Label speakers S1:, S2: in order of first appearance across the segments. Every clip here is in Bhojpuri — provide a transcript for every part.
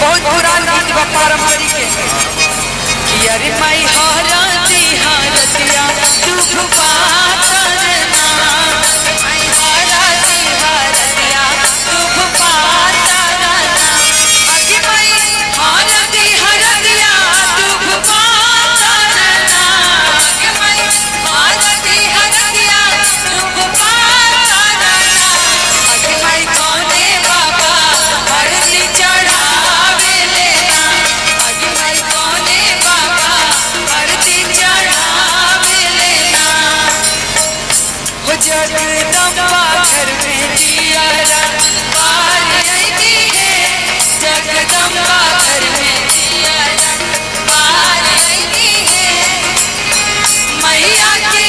S1: बहुत पुरान गीत बा पारंपरिक के अरे माई हरती हरतिया तू पातरना माई हरती हरतिया तू पातरना अगे माई हरती हरतिया तू पातरना अगे माई हरती हरतिया तू पातरना अगे माई कोने बाबा हरती चढ़ावे लेना अगे माई कोने बाबा हरती चढ़ावे लेना हो जगदम्बा घर में दियारा बार आईती है जगदम्बा घर में दियारा बार आईती है मैया की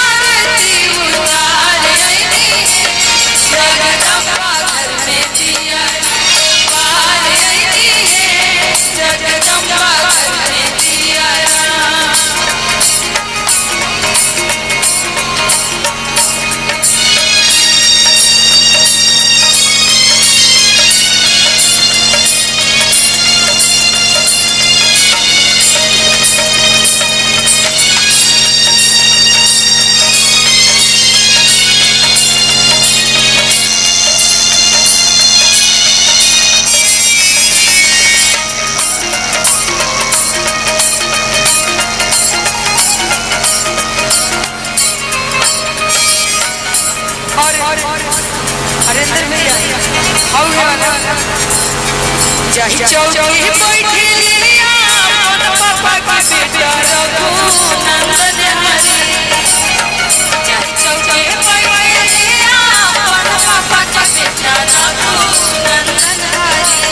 S1: आरती उतार आईती है जगदम्बा घर में दियारा बार आईती है जगदम्बा घर में दियारा हरेंद्र भैया चाहे चौकी बैठी लिया अपन पापा के बेटा रघुनंदन हरी चाहे चौकी बैठी लिया अपन पापा के बेटा रघुनंदन हरी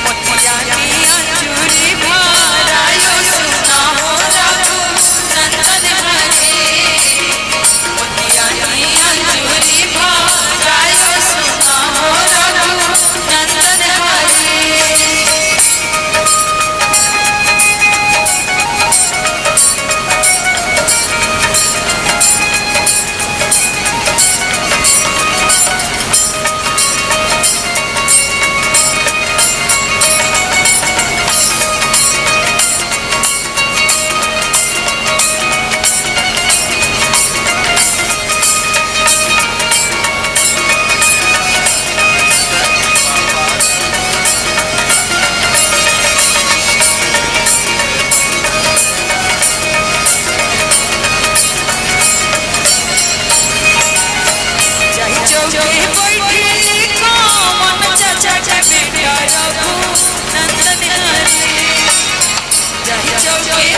S1: मोतिया की अंजूरी भरायो सुना हो रघुनंदन हरी मोतिया की अंजूरी भरायो सुना हो रघुनंदन हरी चौकी बैठी कौन चाचा के बेटा रघुनंदन हरी चाहे चौकी